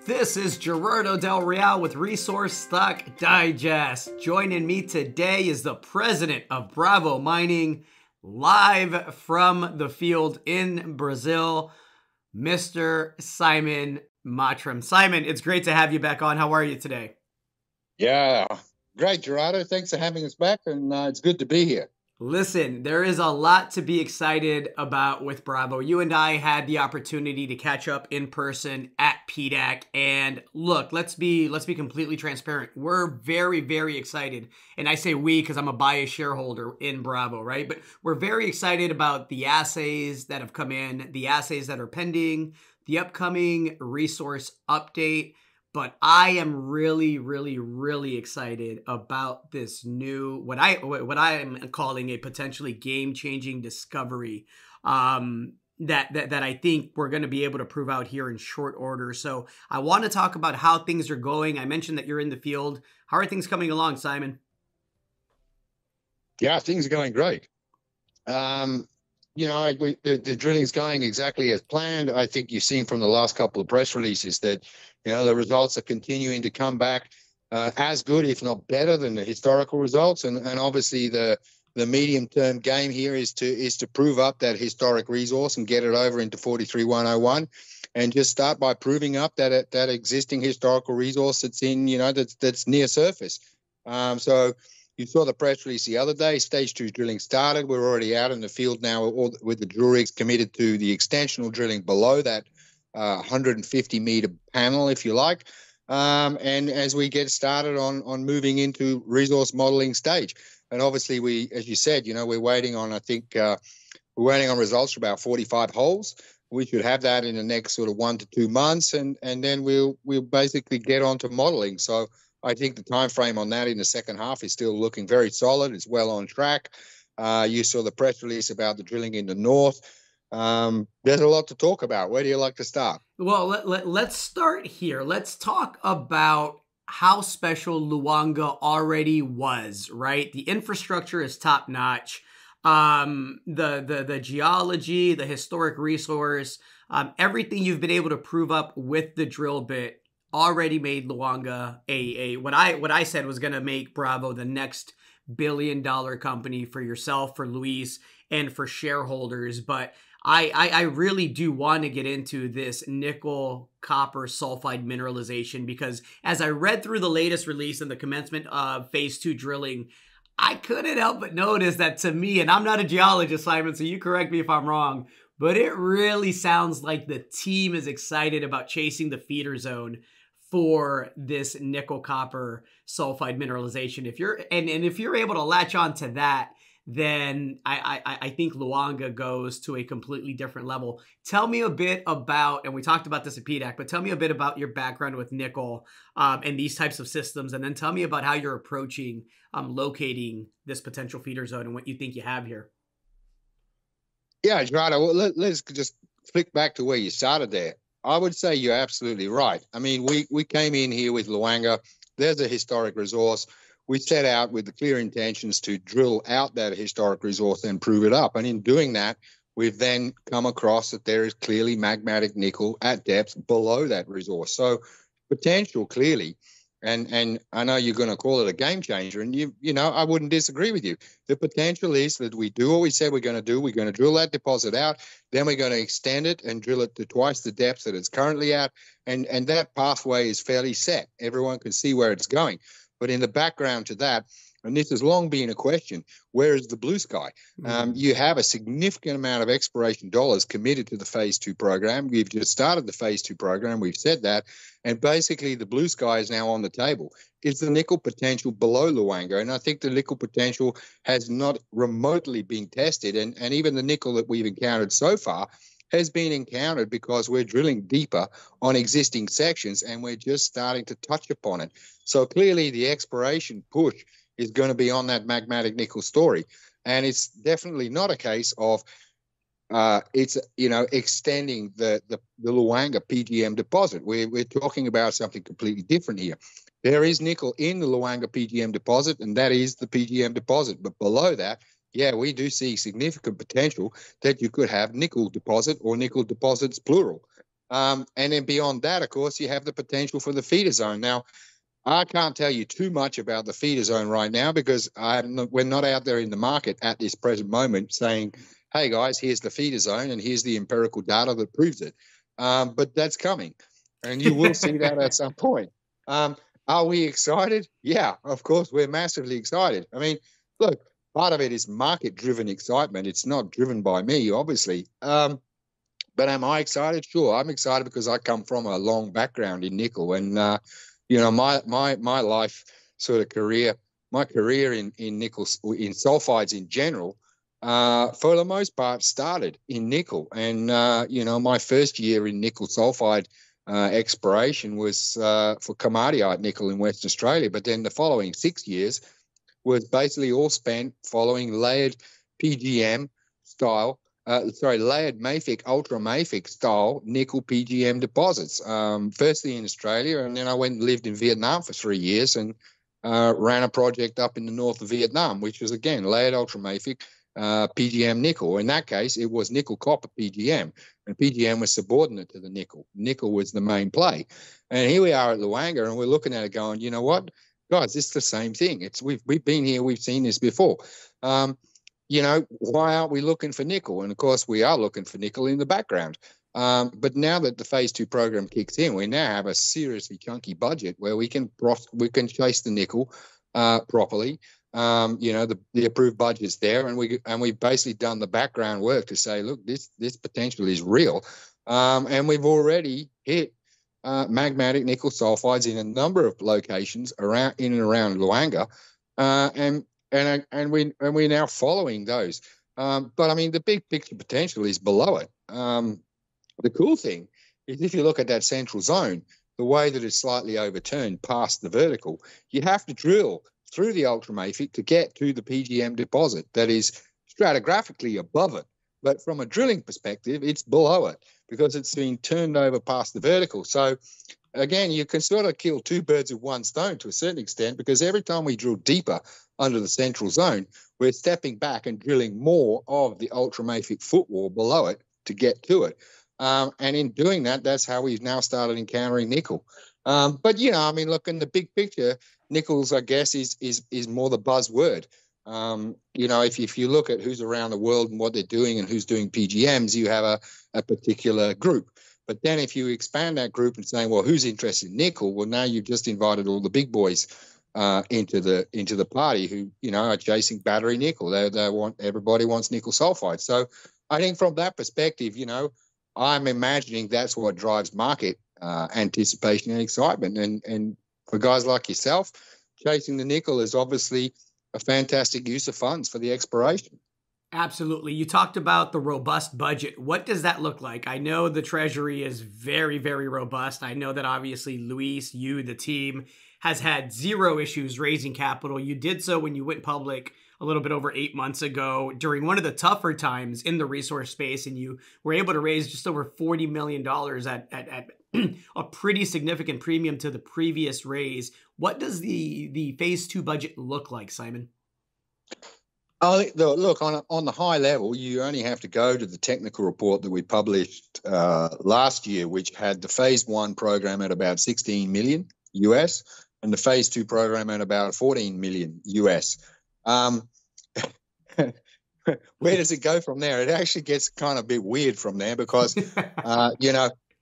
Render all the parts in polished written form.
This is Gerardo Del Real with Resource Stock Digest. Joining me today is the president of Bravo Mining, live from the field in Brazil, Mr. Simon Mottram. Simon, it's great to have you back on. How are you today? Yeah, great, Gerardo. Thanks for having us back, and it's good to be here. Listen, there is a lot to be excited about with Bravo. You and I had the opportunity to catch up in person at PDAC, and look, let's be completely transparent. We're very, very excited, and I say we because I'm a biased shareholder in Bravo, right? But we're very excited about the assays that have come in, the assays that are pending, the upcoming resource update. But I am really, really, really excited about this new, what I am calling a potentially game-changing discovery that I think we're going to be able to prove out here in short order. So I want to talk about how things are going. I mentioned that you're in the field. How are things coming along, Simon? Yeah, things are going great. The drilling's going exactly as planned. I think you've seen from the last couple of press releases that, the results are continuing to come back as good, if not better, than the historical results. And obviously the medium-term game here is to prove up that historic resource and get it over into 43-101, and just start by proving up that existing historical resource that's in, that's near surface. So you saw the press release the other day. Stage 2 drilling started. We're already out in the field now with the drill rigs committed to the extensional drilling below that 150-meter panel, if you like. And as we get started on moving into resource modeling stage. And obviously, as you said, we're waiting on, we're waiting on results for about 45 holes. We should have that in the next sort of 1 to 2 months, and then we'll basically get on to modeling. So I think the time frame on that in the second half is still looking very solid. It's well on track. You saw the press release about the drilling in the north. There's a lot to talk about. Where do you like to start? Well, let's start here. Let's talk about how special Luanga already was, right? The infrastructure is top notch. The geology, the historic resource, everything you've been able to prove up with the drill bit already made Luanga what I said was going to make Bravo the next billion-dollar company for yourself, for Luis, and for shareholders. But I really do want to get into this nickel copper sulfide mineralization, because as I read through the latest release and the commencement of Phase 2 drilling, I couldn't help but notice that, to me, and I'm not a geologist, Simon, so you correct me if I'm wrong, but it really sounds like the team is excited about chasing the feeder zone for this nickel copper sulfide mineralization. If you're able to latch on to that, then I think Luanga goes to a completely different level. Tell me a bit about, and we talked about this at PDAC, but tell me a bit about your background with nickel and these types of systems, and then tell me about how you're approaching locating this potential feeder zone and what you think you have here. Yeah, Gerardo, well, let's just flick back to where you started there. I would say you're absolutely right. I mean, we came in here with Luanga. There's a historic resource. We set out with the clear intentions to drill out that historic resource and prove it up. And in doing that, we've then come across that there is clearly magmatic nickel at depth below that resource. So potential, clearly. And I know you're going to call it a game changer, and I wouldn't disagree with you. The potential is that we do what we said we're going to do. We're going to drill that deposit out, then we're going to extend it and drill it to twice the depth that it's currently at, and that pathway is fairly set. Everyone can see where it's going. But in the background to that, and this has long been a question, where is the blue sky? You have a significant amount of exploration dollars committed to the Phase 2 program. We've just started the Phase 2 program. We've said that. And basically the blue sky is now on the table. Is the nickel potential below Luanga? And I think the nickel potential has not remotely been tested. And even the nickel that we've encountered so far has been encountered because we're drilling deeper on existing sections and we're just starting to touch upon it. So clearly the exploration push is going to be on that magmatic nickel story. And it's definitely not a case of extending the Luanga PGM deposit. We're talking about something completely different here. There is nickel in the Luanga PGM deposit, and that is the PGM deposit. But below that, yeah, we do see significant potential that you could have nickel deposit or nickel deposits plural. And then beyond that, of course, you have the potential for the feeder zone. Now, I can't tell you too much about the feeder zone right now because we're not out there in the market at this present moment saying, hey, guys, here's the feeder zone and here's the empirical data that proves it. But that's coming, and you will see that at some point. Are we excited? Yeah, of course, we're massively excited. I mean, look, part of it is market-driven excitement. It's not driven by me, obviously. But am I excited? Sure, I'm excited because I come from a long background in nickel, and my life sort of career, my career in nickel, in sulfides in general, for the most part, started in nickel. And my first year in nickel sulfide exploration was for komatiite nickel in Western Australia. But then the following 6 years was basically all spent following layered PGM style. Layered mafic, ultra mafic style nickel PGM deposits. Firstly in Australia, and then I went and lived in Vietnam for 3 years and ran a project up in the north of Vietnam, which was again layered ultra mafic PGM nickel. In that case, it was nickel copper PGM, and PGM was subordinate to the nickel. Nickel was the main play, and here we are at Luanga, and we're looking at it going, you know what, guys, it's the same thing. We've been here, we've seen this before. Why aren't we looking for nickel? And of course, we are looking for nickel in the background. But now that the Phase 2 program kicks in, we now have a seriously chunky budget where we can chase the nickel properly. The approved budget's there, and we've basically done the background work to say, look, this potential is real, and we've already hit magmatic nickel sulfides in a number of locations in and around Luanga, and we're now following those. But I mean, the big picture potential is below it. The cool thing is if you look at that central zone, the way that it's slightly overturned past the vertical, you have to drill through the ultramafic to get to the PGM deposit that is stratigraphically above it. But from a drilling perspective, it's below it because it's been turned over past the vertical. So again, you can sort of kill two birds with one stone to a certain extent, because every time we drill deeper under the central zone, we're stepping back and drilling more of the ultramafic footwall below it to get to it. And in doing that, that's how we've now started encountering nickel. But look, in the big picture, nickels, I guess, is more the buzzword. If you look at who's around the world and what they're doing and who's doing PGMs, you have a particular group. But then if you expand that group and saying, well, who's interested in nickel? Well, now you've just invited all the big boys into the party who, are chasing battery nickel. Everybody wants nickel sulfide. So I think from that perspective, I'm imagining that's what drives market anticipation and excitement. And for guys like yourself, chasing the nickel is obviously a fantastic use of funds for the exploration. Absolutely. You talked about the robust budget. What does that look like? I know the Treasury is very, very robust. I know that obviously Luis, you, the team, has had zero issues raising capital. You did so when you went public a little bit over 8 months ago during one of the tougher times in the resource space, and you were able to raise just over $40 million at a pretty significant premium to the previous raise. What does the Phase 2 budget look like, Simon? Look, on the high level, you only have to go to the technical report that we published last year, which had the Phase 1 program at about 16 million US and the Phase 2 program at about 14 million US. Where does it go from there? It actually gets kind of a bit weird from there because,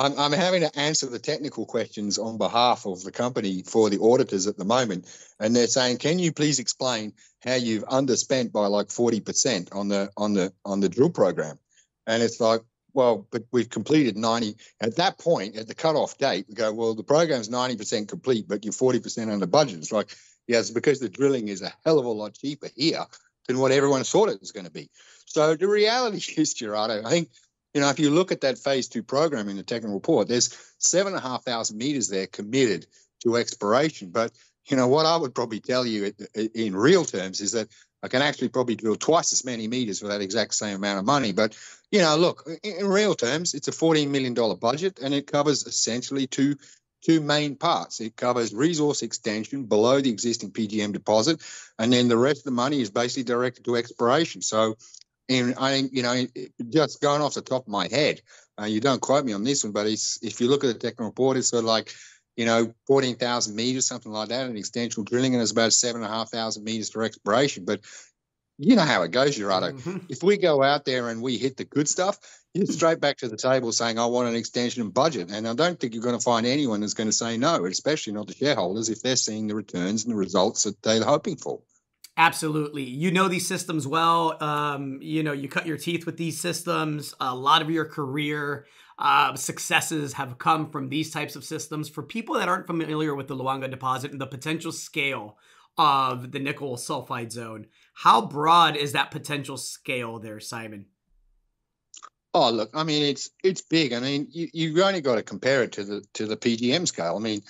I'm having to answer the technical questions on behalf of the company for the auditors at the moment. And they're saying, can you please explain how you've underspent by like 40% on the drill program? And it's like, well, but we've completed 90. At that point, at the cutoff date, we go, well, the program's 90% complete, but you're 40% under budget. It's like, yeah, it's because the drilling is a hell of a lot cheaper here than what everyone thought it was going to be. So the reality is, Gerardo, I think, if you look at that Phase 2 program in the technical report, there's 7,500 meters there committed to exploration. But, what I would probably tell you in real terms is that I can actually probably drill twice as many meters for that exact same amount of money. But, look, in real terms, it's a $14 million budget, and it covers essentially two main parts. It covers resource extension below the existing PGM deposit, and then the rest of the money is basically directed to exploration. So, And I think, just going off the top of my head, you don't quote me on this one, but if you look at the technical report, it's sort of like, 14,000 meters, something like that, in extensional drilling, and it's about 7,500 meters for exploration. But you know how it goes, Gerardo. Mm-hmm. If we go out there and we hit the good stuff, you're straight back to the table saying, I want an extension and budget. And I don't think you're going to find anyone that's going to say no, especially not the shareholders, if they're seeing the returns and the results that they're hoping for. Absolutely. You know these systems well. You cut your teeth with these systems. A lot of your career successes have come from these types of systems. For people that aren't familiar with the Luanga deposit and the potential scale of the nickel sulfide zone, how broad is that potential scale there, Simon? Oh, look, I mean, it's big. I mean, you only got to compare it to the PGM scale. I mean,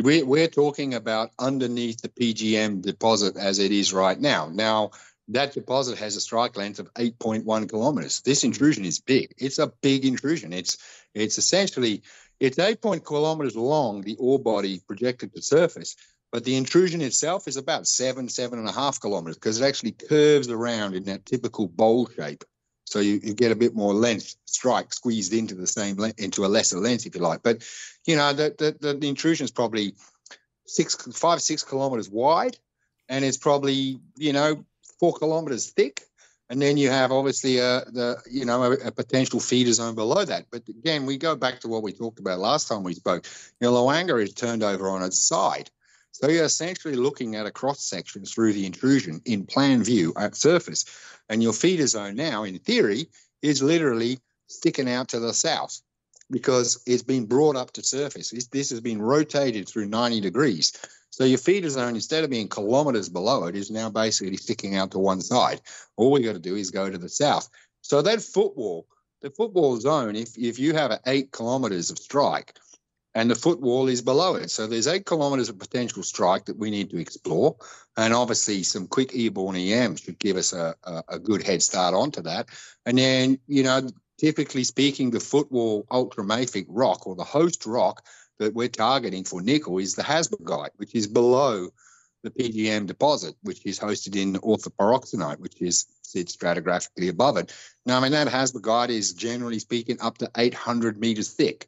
we're talking about underneath the PGM deposit as it is right now. Now, that deposit has a strike length of 8.1 kilometers. This intrusion is big. It's a big intrusion. It's essentially, it's 8 kilometers long, the ore body projected to surface, but the intrusion itself is about 7.5 kilometers, because it actually curves around in that typical bowl shape. So you get a bit more length strike squeezed into the same into a lesser length, if you like. But the intrusion is probably 5-6 kilometers wide, and it's probably 4 kilometers thick. And then you have obviously a potential feeder zone below that. But again, we go back to what we talked about last time we spoke. Luanga is turned over on its side. So you're essentially looking at a cross-section through the intrusion in plan view at surface. And your feeder zone now, in theory, is literally sticking out to the south because it's been brought up to surface. This has been rotated through 90 degrees. So your feeder zone, instead of being kilometers below it, is now basically sticking out to one side. All we got to do is go to the south. So that footwall, the footwall zone, if you have 8 kilometers of strike, and the footwall is below it. So there's 8 kilometers of potential strike that we need to explore. And obviously some quick airborne EMs should give us a good head start onto that. And then, typically speaking, the footwall ultramafic rock, or the host rock that we're targeting for nickel, is the hasbagite, which is below the PGM deposit, which is hosted in orthopyroxenite, which sits stratigraphically above it. Now, I mean, that hasbagite is, generally speaking, up to 800 meters thick.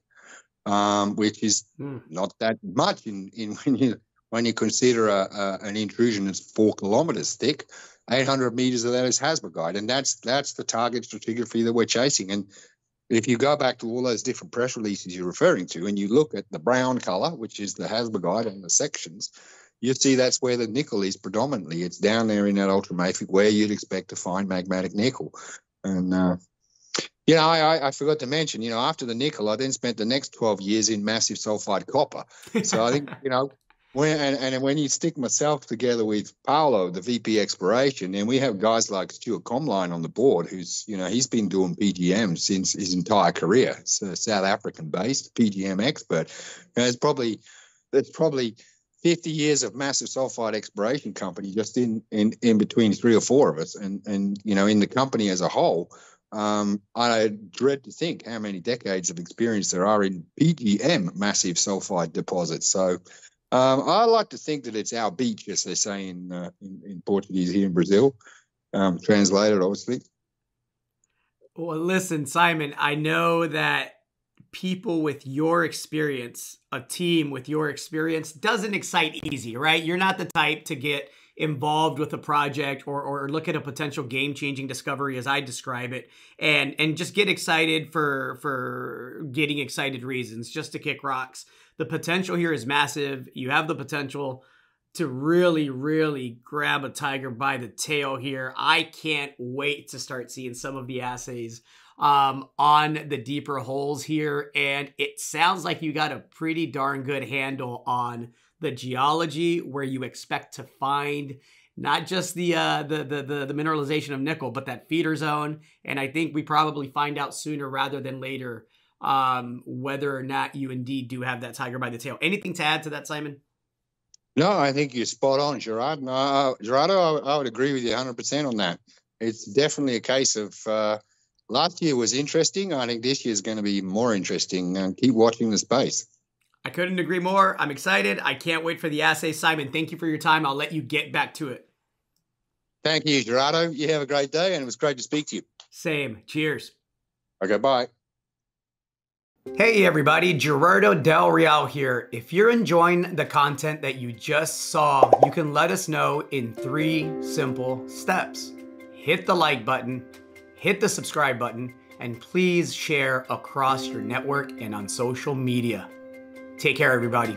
Which is not that much when you consider an intrusion that's 4 kilometers thick. 800 meters of that is hasbagite, and that's the target stratigraphy that we're chasing. And if you go back to all those different press releases you're referring to, and you look at the brown color, which is the hasbagite and the sections, you see that's where the nickel is predominantly. It's down there in that ultramafic where you'd expect to find magmatic nickel. And I forgot to mention, after the nickel, I then spent the next 12 years in massive sulfide copper. So I think, when you stick myself together with Paolo, the VP exploration, and we have guys like Stuart Comline on the board, who's, he's been doing PGM since his entire career. It's a South African-based PGM expert. And it's probably 50 years of massive sulfide exploration company just in between 3 or 4 of us. And in the company as a whole, I dread to think how many decades of experience there are in PGM massive sulfide deposits. So I like to think that it's our beach, as they say in Portuguese here in Brazil, translated, obviously. Well, listen, Simon, I know that people with your experience, a team with your experience, doesn't excite easy, right? You're not the type to get involved with a project or look at a potential game-changing discovery, as I describe it, and just get excited for getting excited reasons, just to kick rocks. The potential here is massive. You have the potential to really, really grab a tiger by the tail here. I can't wait to start seeing some of the assays on the deeper holes here. And it sounds like you got a pretty darn good handle on the geology, where you expect to find not just the mineralization of nickel, but that feeder zone. And I think we probably find out sooner rather than later whether or not you indeed do have that tiger by the tail. Anything to add to that, Simon? No, I think you're spot on, Gerard. No, Gerardo, I would agree with you 100% on that. It's definitely a case of last year was interesting. I think this year is going to be more interesting, and keep watching the space. I couldn't agree more. I'm excited. I can't wait for the assay. Simon, thank you for your time. I'll let you get back to it. Thank you, Gerardo. You have a great day, and it was great to speak to you. Same. Cheers. Okay, bye. Hey everybody, Gerardo Del Real here. If you're enjoying the content that you just saw, you can let us know in 3 simple steps. Hit the like button, hit the subscribe button, and please share across your network and on social media. Take care, everybody.